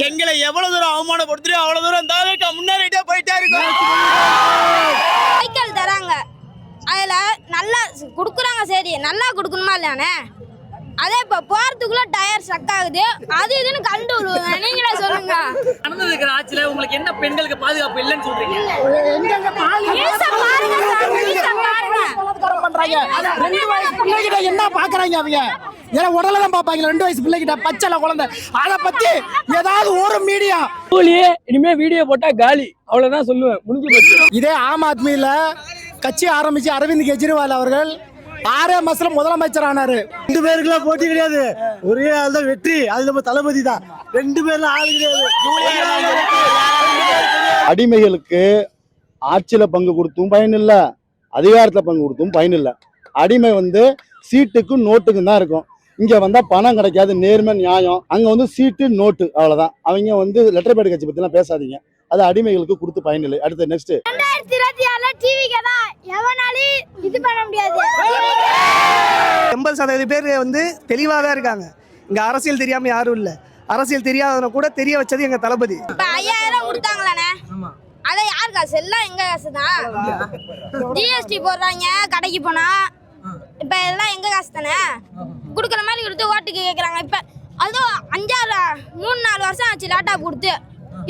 எங்களை எவ்வளவு தூரம் அவமானப்படுத்துறோ அவ்வளவு தூரம் தாவேக்கா முன்னேறிட்டே போயிட்டே இருக்கும். சைக்கிள் தராங்க, அதுல நல்லா குடுக்குறாங்க, சரி நல்லா குடுக்கணுமா இல்லையானே? அதே இப்ப போறதுக்குள்ள டயர் ஸ்டக் ஆகுது, அது இதுன்னு கண்டு விடுவாங்க. நீங்களே சொல்லுங்க. நடந்து இருக்கிற ஆட்சியில உங்களுக்கு என்ன பெண்களுக்கு பாதுகாப்பு இல்லைன்னு சொல்றீங்க? என்ன பாக்குறாங்க அவங்க? ஏன்னா உடலதான் பாப்பாங்க. 2 வயசு பிள்ளைகிட்ட பச்சை குழந்தை, அதை பத்தி ஏதாவது ஒரு மீடியா இனிமே வீடியோ போட்டா காலி, அவ்வளவுதான் சொல்லுவேன். முடிஞ்சு போச்சு. இதே ஆம் ஆத்மியில கட்சி ஆரம்பிச்சு அரவிந்த் கெஜ்ரிவால் அவர்கள் 6 மாசத்துல முதலமைச்சர் ஆனாரு. 2 பேருக்குலாம் போட்டி கிடையாது, ஒரே ஆள் தான் வெற்றி. அது நம்ம தளபதி தான். 2 பேர்ல ஆள் கிடையாது. அடிமைகளுக்கு ஆட்சியில பங்கு கொடுத்தும் பயன் இல்ல, அதிகாரத்துல பங்கு கொடுத்தும் பயன் இல்ல. அடிமை சீட்டுக்கும் நோட்டுக்கும் தான் இருக்கும். இங்க வந்தா பணம் கிடைக்காது, நேர்மை நியாயம். அங்க சீட்டு நோட்டு, அவ்வளவுதான். அவங்க லெட்டர் பேட் கட்சி பத்தி எல்லாம் பேசாதீங்க, அது அடிமைகளுக்கு கொடுத்து பயன் இல்லை. அடுத்து நெக்ஸ்ட் 2024 டிவிக்கு தான் எவனாலும் இது பண்ண முடியாது. 80% பேர் தெளிவா தான் இருக்காங்க. இங்க அரசியல் தெரியாம யாரும் இல்ல. அரசியல் தெரியாதவன கூட தெரிய வச்சது எங்க தளபதி. இப்ப 5000 கொடுத்தாங்களானே, அத யார் காசு? எல்லாம் எங்க காசு தான். ஜிஎஸ்டி போடுறாங்க கடைக்கு போனா, இப்ப எல்லாம் எங்க காசு தானே. குடுக்கற மாதிரி கொடுத்து ஓட்டுக்கு கேக்குறாங்க. இப்ப அதுவும் 3-4 வருஷம் ஆச்சு லேப்டாப் கொடுத்து.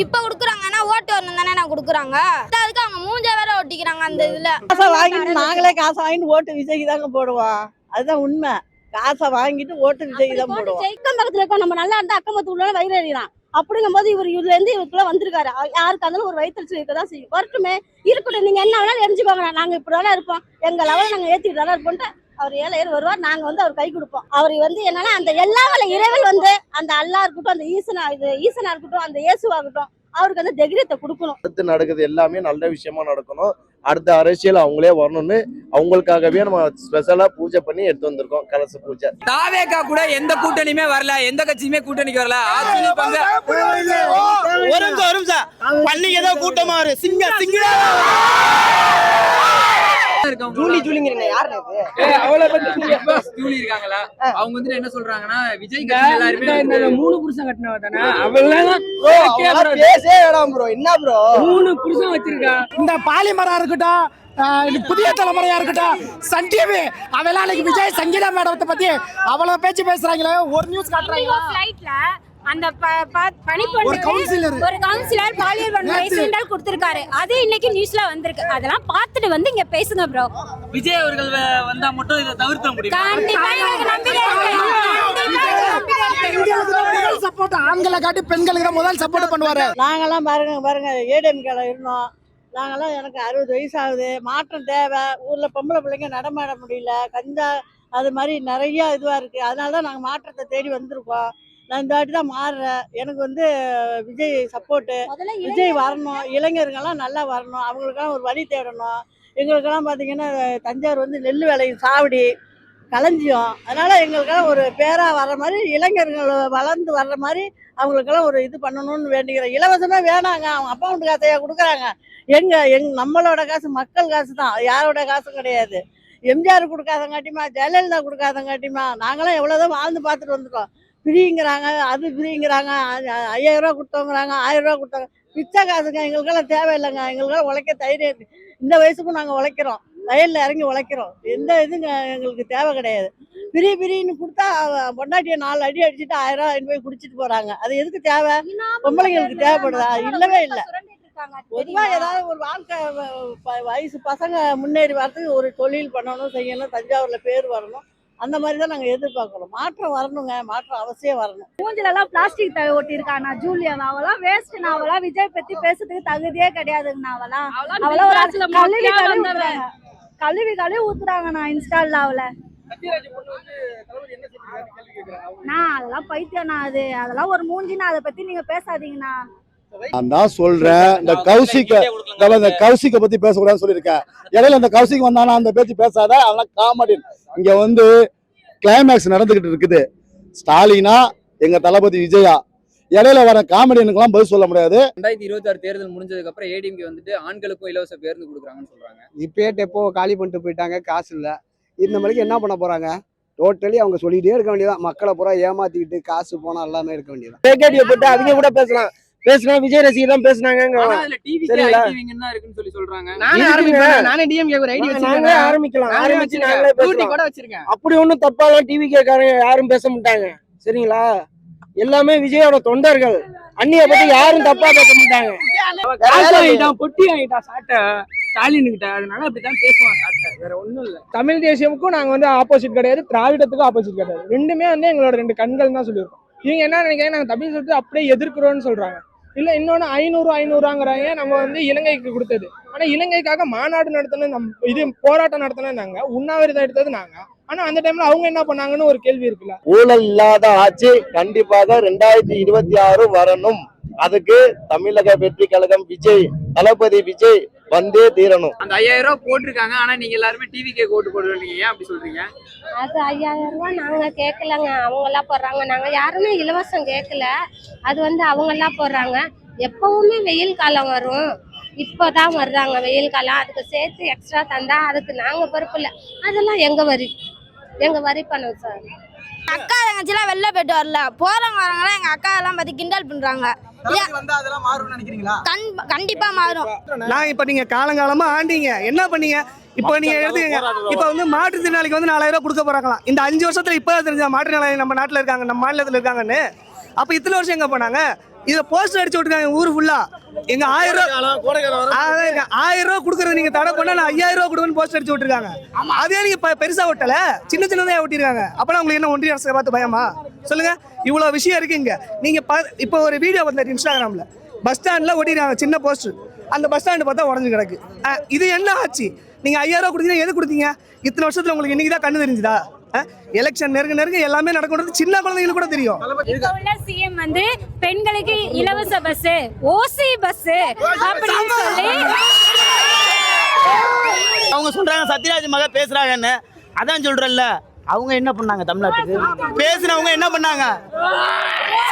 இப்ப குடுக்குறாங்கன்னா ஓட்டு வரணும் தானே நான் குடுக்குறாங்க. அதுக்கு அவங்க மூஞ்ச வேற ஒட்டிக்கிறாங்க. அந்த இதுல நாங்களே காசை வாங்கிட்டு ஓட்டு விஜய்க்கு தாங்க போடுவோம். அதுதான் உண்மை. காசை வாங்கிட்டு ஓட்டு விஜய்க்கு தான் போடுவோம். அக்கம் பக்கத்துல இருக்கோம், நம்ம நல்லா இருந்தா அக்கம் பக்கத்துல உள்ள வயிறு எறியலாம். அப்படிங்கும் போது இதுல இருந்து இவருக்குள்ள வந்திருக்காரு. யாருக்கு இருந்தாலும் ஒரு வயிற்றுச்சல் இருக்கதான் செய்யும். வரட்டுமே, இருக்கட்டும், நீங்க என்ன வேணாலும் எரிஞ்சுக்கோங்க, நாங்க இப்படிதான் இருப்போம், எங்க லெவலில் நாங்க ஏத்திட்டு தானே இருப்போம். அவர் 7 வருவார், நாங்க அவர் கை கொடுப்போம். அவர் என்னன்னா அந்த எல்லா இறைவல் அந்த அல்லா இருக்கட்டும், அந்த ஈசனா இருக்கட்டும், அந்த இயேசுவாகட்டும், அவருக்கு தைரியத்தை கொடுக்கணும். அடுத்து நடக்குது எல்லாமே நல்ல விஷயமா நடக்கணும். அடுத்த அரசியல் அவங்களே வரணும்னு அவங்களுக்காகவே நம்ம ஸ்பெஷலா பூஜை பண்ணி எடுத்து வந்திருக்கோம். கலச பூஜை. தாவேக்கா கூட எந்த கூட்டணியுமே வரல, எந்த கட்சியுமே கூட்டணிக்கு வரல. ஒரு நிமிஷம் பள்ளிக்கு ஏதோ கூட்டமா வரும். அவங்க என்ன சொல்றாங்கன்னா, விஜய் எல்லாருமே 3 புருஷன் கட்டினவ தானே அவெல்லாம். என்ன ப்ரோ 3 புருஷன் வச்சிருக்கா. இந்த பாலிமரா இருக்கட்டும், புதிய தலைமுறையா இருக்கட்டும், சன் டிவி அவெல்லாம் அன்னைக்கு விஜய் சங்கீதா மேடத்தை பத்தி அவ்வளவு பேச்சு பேசுறாங்களே. ஒரு நியூஸ் காட்டுறாங்க, அந்த ஒரு கவுன்சிலர் பாலியல் வன்முறை சீண்டல் கொடுத்திருக்காரு. அது இன்னைக்கு நியூஸ்ல வந்திருக்கு. அதெல்லாம் பார்த்துட்டு இங்க பேசுங்க ப்ரோ. விஜய் அவர்கள் வந்தா மட்டும் இதை தவிர்க்க முடியும். சப்போர்ட் ஆண்களை காட்டி பெண்களுக்கு தான் முதல் சப்போர்ட் பண்ணுவாரு. நாங்கெல்லாம் பாருங்க ஏடிஎம்கேல இருந்தோம். நாங்கெல்லாம் எனக்கு 60 வயசு ஆகுது. மாற்றம் தேவை. ஊர்ல பொம்பளை பிள்ளைங்க நடமாட முடியல, கஞ்சா அது மாதிரி நிறைய இதுவா இருக்கு. அதனாலதான் நாங்க மாற்றத்தை தேடி வந்திருக்கோம். நான் இந்த வாட்டி தான் மாறுறேன். எனக்கு விஜய் சப்போர்ட்டு. விஜய் வரணும், இளைஞர்கள்லாம் நல்லா வரணும், அவங்களுக்கெல்லாம் ஒரு வழி தேடணும். எங்களுக்கெல்லாம் பார்த்தீங்கன்னா தஞ்சாவூர் நெல் விளையும் சாவடி களஞ்சியம். அதனால எங்களுக்கெல்லாம் ஒரு பேராக வர்ற மாதிரி, இளைஞர்கள் வளர்ந்து வர்ற மாதிரி அவங்களுக்கெல்லாம் ஒரு இது பண்ணணும்னு வேண்டிக்கிறேன். இலவசமாக வேணாங்க, அவங்க அப்பா வீட்டு காசையா கொடுக்குறாங்க. நம்மளோட காசு மக்கள் காசு தான், யாரோட காசும் கிடையாது. எம்ஜிஆர் கொடுக்காதங்காட்டிமா, ஜெயலலிதா கொடுக்காதங்காட்டிமா, நாங்களாம் எவ்வளோதான் வாழ்ந்து பார்த்துட்டு வந்துட்டோம். ஃப்ரீங்கிறாங்க, அது ஃப்ரீங்கிறாங்க, 5000 ரூபா கொடுத்தவங்கிறாங்க, 1000 ரூபா கொடுத்தாங்க. பிச்சை காசுங்க எங்களுக்கெல்லாம் தேவையில்லைங்க. எங்களுக்கெல்லாம் உழைக்க தைரியம் இருக்கு. இந்த வயசுக்கும் நாங்கள் உழைக்கிறோம், வயலில் இறங்கி உழைக்கிறோம். எந்த இதுங்க எங்களுக்கு தேவை கிடையாது. பிரின்னு கொடுத்தா பொண்டாட்டியை 4 அடி அடிச்சுட்டு 1000 ரூபா போய் குடிச்சிட்டு போறாங்க. அது எதுக்கு தேவை? பொம்பளைங்களுக்கு தேவைப்படுதா? இல்லவே இல்லை. பொதுவா ஏதாவது ஒரு வாழ்க்கை வயசு பசங்க முன்னேறி வரதுக்கு ஒரு தொழில் பண்ணணும், செய்யணும், தஞ்சாவூர்ல பேர் வரணும். அந்த மாதிரி தான் நாங்கள் எதிர்பார்க்குறோம். மாற்றம் வரணுங்க, மாற்றம் அவசியம் வரணும். மூஞ்சிலெல்லாம் பிளாஸ்டிக் ஒட்டி இருக்கானா ஜூலியா? அவெல்லாம் வேஸ்ட். அவெல்லாம் விஜய் பத்தி பேசுறதுக்கு தகுதியே கிடையாதுங்க. அவெல்லாம் ஒரு கழுவி ஊத்துறாங்க. நான் இன்ஸ்டால்ல அவளை நான் அதெல்லாம் பைத்தியம். அதெல்லாம் ஒரு மூஞ்சினா அதை பத்தி நீங்க பேசாதீங்கண்ணா. நான் தான் சொல்றேன், இந்த கௌசிக்க பத்தி பேசக்கூடாதுன்னு சொல்லியிருக்கேன். இடையில இந்த கௌசிக் வந்தானா அந்த பேச்சு பேசாத, அதெல்லாம் காமெடி. இங்க கிளைமேக்ஸ் நடந்துகிட்டு இருக்குது. ஸ்டாலினா எங்க தளபதி விஜயா, இடையில வர காமெடியனுக்கெல்லாம் பதில் சொல்ல முடியாது. 2026 தேர்தல் முடிஞ்சதுக்கு அப்புறம் ஏடிஎம்கே ஆண்களுக்கும் இலவச பேருந்து கொடுக்குறாங்கன்னு சொல்றாங்க. இப்பயே டெப்போ காலி பண்ணிட்டு போயிட்டாங்க, காசு இல்ல. இந்த மாதிரி என்ன பண்ண போறாங்க? டோட்டலி அவங்க சொல்லிட்டே இருக்க வேண்டியதான். மக்களை பூரா ஏமாத்திக்கிட்டு காசு போனா எல்லாமே இருக்க வேண்டியதான். பேக்கேட்டியை போட்டு அவங்க கூட பேசலாம். பேசினா விஜய் ரசிகர் தான் பேசுனாங்க. ஆனா அதுல டிவி சரிங்களா? ஐடிவிங்கன்னு தான் இருக்குன்னு சொல்லி சொல்றாங்க. நானே ஆரம்பிக்கிறேன். நானே டிஎம்கே ஒரு ஐடி வச்சிருக்கேன். ஆரம்பிக்கலாம். ஆரம்பிச்சு நாங்களே பேசலாம். கூட வச்சிருக்கேன். அப்படி ஒண்ணும் தப்பாலாம் டிவி கேட்காரங்க யாரும் பேச மாட்டாங்க. சரிங்களா? எல்லாமே விஜயோட தொண்டர்கள். அண்ணிய பத்தி யாரும் தப்பா பேச மாட்டாங்க. காசு வாங்கிட்டான், பொட்டி வாங்கிட்டான் சாட்டை ஸ்டாலின் கிட்ட. அதனால அப்படித்தான் பேசுவான் சாட்டை, வேற ஒண்ணும் இல்ல. தமிழ் தேசியமுக்கும் நாங்க வந்து ஆப்போசிட் கிடையாது, திராவிடத்துக்கும் ஆப்போசிட் கிடையாது. ரெண்டுமே வந்து எங்களோட ரெண்டு கண்கள் தான் சொல்லியிருக்கோம். இவங்க என்ன நினைக்கிறாங்க, நாங்க தமிழ் சொல்லிட்டு அப்படியே எதிர்க்கிறோம்னு சொல்றாங்க. இல்ல இன்னொன்னு 500 நம்ம வந்து இலங்கைக்கு கொடுத்தது. ஆனா இலங்கைக்காக மாநாடு நடத்தினது இது போராட்டம் நடத்தினது நாங்க, உண்ணாவிரதம் எடுத்தது நாங்க. ஆனா அந்த டைம்ல அவங்க என்ன பண்ணாங்கன்னு ஒரு கேள்வி இருக்குல்ல. ஊழல் இல்லாத ஆட்சி கண்டிப்பாக 2026 வரணும். அதுக்கு தமிழக வெற்றி கழகம் விஜய், தளபதி விஜய் வந்தே தீரணும். அந்த 5000 ரூபாய் போட்டிருக்காங்க. ஆனா நீங்க எல்லாருமே டிவிக்கே ஓட்டு போடுவீங்க, ஏன் அப்படி சொல்றீங்க? அது 5000 ரூபாய் நாங்க கேட்கலங்க, அவங்க எல்லாம் போடுறாங்க. நாங்க யாருமே இலவசம் கேட்கல. அது வந்து அவங்க எல்லாம் போடுறாங்க. எப்பவுமே வெயில் காலம் வரும், இப்போதான் வர்றாங்க வெயில் காலம். அதுக்கு சேர்த்து எக்ஸ்ட்ரா தந்தா அதுக்கு நாங்க பொறுப்பு இல்லை. அதெல்லாம் எங்க வரி பணம் சார். அக்கா தங்கச்சிலாம் வெளில போயிட்டு வரல, போறவங்க வரவங்களாம் எங்க அக்கா எல்லாம் பத்தி கிண்டல் பண்றாங்க. கண்டிப்பா மாறும். நான் இப்ப நீங்க காலங்காலமா ஆண்டீங்க, என்ன பண்ணீங்க? இப்போ நீங்க எடுத்துக்கங்க, இப்ப வந்து மாற்றுத்திறனாளிக்கு வந்து 4000 ரூபாய் கொடுக்க போறாங்களாம். இந்த 5 வருஷத்துல இப்ப தெரிஞ்ச மாற்றுத்திறனாளி நம்ம நாட்டுல இருக்காங்க, நம்ம மாநிலத்துல இருக்காங்கன்னு. அப்ப இத்தனை வருஷம் எங்க போனாங்க? இதை போஸ்டர் அடிச்சு விட்டுருக்காங்க ஊரு ஃபுல்லா. எங்க 1000 ரூபாய் கொடுக்கறது நீங்க தடை பண்ணா நான் 5000 ரூபாய் கொடுக்கணும்னு போஸ்டர் அடிச்சு விட்டுருக்காங்க. அதே நீங்க பெருசா ஒட்டல, சின்ன சின்னதா ஒட்டிருக்காங்க. அப்பனா உங்களுக்கு என்ன ஒன்றிய அரசை பார்த்து பயமா? சொல்லுங்க. இவ்வளவு விஷயம் இருக்குங்க. நீங்க இப்போ ஒரு வீடியோ வந்து இன்ஸ்டாகிராம்ல பஸ் ஸ்டாண்ட்ல ஒட்டிருக்காங்க சின்ன போஸ்டர். அந்த பஸ் ஸ்டாண்டு பார்த்தா உடஞ்சு கிடக்கு. இது என்ன ஆச்சு? நீங்க 5000 ரூபாய் கொடுத்தீங்க, எது கொடுத்தீங்க? இத்தனை வருஷத்துல உங்களுக்கு இன்னைக்குதான் கண்ணு தெரிஞ்சுதா? எலெக்ஷன் நெருங்க எல்லாமே நடக்கிறது சின்ன குழந்தைங்களுக்கு கூட தெரியும். சிஎம் வந்து பெண்களுக்கு இலவச பஸ், ஓசி பஸ் அப்படின்னு சொல்லி அவங்க சொல்றாங்க சத்யராஜ் மக பேசுறாங்கன்னு. அதான் சொல்றேன்ல, அவங்க என்ன பண்ணாங்க தமிழ்நாட்டுக்கு? பேசினவங்க என்ன பண்ணாங்க?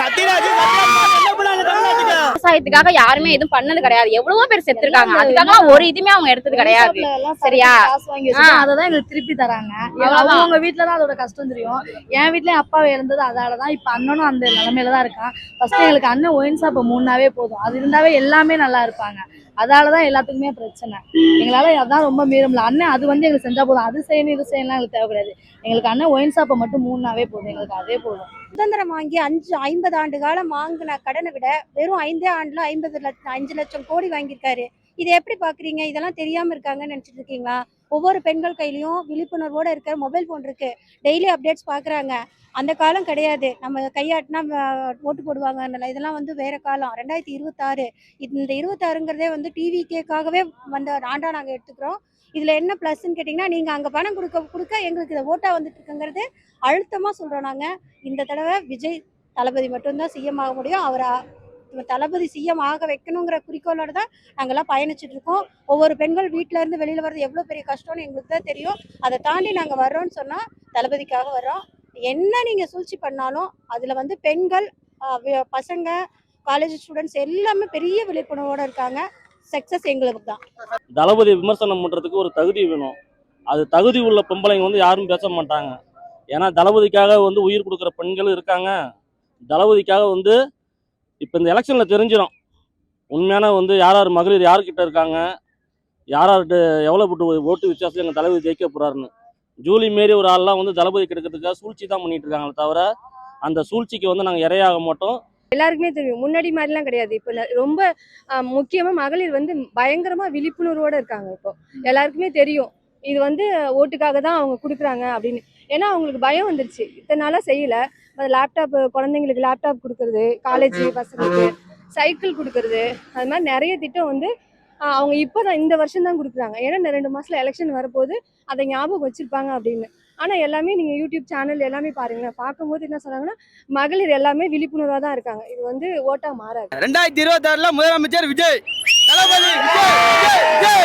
சத்யராஜ் என்ன பண்ணாங்க தமிழ்நாட்டுக்கு? விவசாயத்துக்காக யாருமே எதுவும் பண்ணது கிடையாது. எவ்வளவோ பேர் செத்துருக்காங்க, அதுக்காக ஒரு இதுமே அவங்க எடுத்தது கிடையாது. சரியா? அததான் எங்களுக்கு திருப்பி தராங்க. அவங்க வீட்டுலதான் அதோட கஷ்டம் தெரியும். என் வீட்லயும் அப்பா இருந்தது அதாலதான். இப்ப அண்ணனும் அந்த நிலைமையில தான் இருக்கான். ஃபர்ஸ்ட் எங்களுக்கு அண்ணன் ஒயின் ஷாப் 3 நாவே போதும், அது இருந்தாவே எல்லாமே நல்லா இருப்பாங்க. அதாலதான் எல்லாத்துக்குமே பிரச்சனை. எங்களால அதான் ரொம்ப மீறல. அண்ணன் அது வந்து எங்களுக்கு செஞ்சா போதும், அது செய்யணும் இது செய்யலாம் எங்களுக்கு தேவைப்படாது. எங்களுக்கு அண்ணன் ஒயின் ஷாப்பை மட்டும் 3 நாவே போதும், எங்களுக்கு அதே போதும். சுதந்திரம் வாங்கி 50 ஆண்டு காலம் வாங்கின கடனை விட வெறும் 5 ஆண்டுல 5 லட்சம் கோடி வாங்கியிருக்காரு. இதை எப்படி பாக்குறீங்க? இதெல்லாம் தெரியாம இருக்காங்கன்னு நினைச்சிட்டு இருக்கீங்களா? ஒவ்வொரு பெண்கள் கையிலயும் விழிப்புணர்வோட இருக்கிற மொபைல் போன் இருக்கு, டெய்லி அப்டேட்ஸ் பாக்குறாங்க. அந்த காலம் கிடையாது, நம்ம கையாட்டினா ஓட்டு போடுவாங்க. இதெல்லாம் வந்து வேற காலம். 2026. இந்த 26ங்கிறதே வந்து டிவிக்காகவே வந்து ஆண்டா நாங்க எடுத்துக்கிறோம். இதுல என்ன பிளஸ்ன்னு கேட்டீங்கன்னா, நீங்க அங்க பணம் கொடுக்க எங்களுக்கு இதை ஓட்டா வந்துட்டு இருக்குங்கிறது அழுத்தமா சொல்றோம். நாங்க இந்த தடவை விஜய் தளபதி மட்டும்தான் சிஎம் ஆக முடியும். அவரை தளபதி சிஎம் ஆக வைக்கணுங்கிற குறிக்கோளோட தான் நாங்கெல்லாம் பயணிச்சுட்டு இருக்கோம். ஒவ்வொரு பெண்கள் வீட்டுல இருந்து வெளியில வர்றது எவ்வளவு பெரிய கஷ்டம்னு எங்களுக்கு தான் தெரியும். அதை தாண்டி நாங்க வர்றோம்னு சொன்னா தளபதிக்காக வர்றோம். என்ன நீங்க சூழ்ச்சி பண்ணாலும் அதுல வந்து பெண்கள், பசங்க, காலேஜ் ஸ்டூடெண்ட்ஸ் எல்லாமே பெரிய விழிப்புணர்வோட இருக்காங்க. சக்சஸ் எங்களுக்கு தான். தளபதி விமர்சனம் பண்றதுக்கு ஒரு தகுதி வேணும். அது தகுதி உள்ள பொம்பளைங்க வந்து யாரும் பேச மாட்டாங்க. ஏன்னா தளபதிக்காக வந்து உயிர் கொடுக்குற பெண்களும் இருக்காங்க. தளபதிக்காக வந்து இப்போ இந்த எலெக்ஷனில் தெரிஞ்சிடும் உண்மையான வந்து யார் மகளிர் யார்கிட்ட இருக்காங்க, யார்கிட்ட எவ்வளோ போட்டு ஓட்டு வித்தியாசத்தில் எங்கள் தளபதி ஜெயிக்க போகிறாருன்னு. ஜூலி மாரி ஒரு ஆள்லாம் வந்து தளபதி கிடைக்கிறதுக்காக சூழ்ச்சி தான் பண்ணிட்டு இருக்காங்களே தவிர அந்த சூழ்ச்சிக்கு வந்து நாங்கள் இரையாக மாட்டோம். எல்லாருக்குமே தெரியும், முன்னாடி மாதிரிலாம் கிடையாது. இப்போ ரொம்ப முக்கியமா மகளிர் வந்து பயங்கரமா விழிப்புணர்வோட இருக்காங்க. இப்போ எல்லாருக்குமே தெரியும் இது வந்து ஓட்டுக்காக தான் அவங்க கொடுக்குறாங்க அப்படின்னு. ஏன்னா அவங்களுக்கு பயம் வந்துருச்சு, இத்தனை நாளாக செய்யல. லேப்டாப், குழந்தைங்களுக்கு லேப்டாப் கொடுக்கறது, காலேஜ் பசங்களுக்கு சைக்கிள் கொடுக்கறது, அது மாதிரி நிறைய திட்டம் வந்து அவங்க இப்போதான் இந்த வருஷம் தான் கொடுக்குறாங்க. ஏன்னா இந்த 2 மாசத்துல எலெக்ஷன் வரப்போது, அதை ஞாபகம் வச்சிருப்பாங்க அப்படின்னு. ஆனா எல்லாமே நீங்க யூடியூப் சேனல் எல்லாமே பாருங்களேன், பார்க்கும்போது என்ன சொல்றாங்கன்னா மகளிர் எல்லாமே விழிப்புணர்வா தான் இருக்காங்க. இது வந்து ஓட்டா மாறாது. 2026ல முதலமைச்சர் விஜய், தளபதி விஜய்.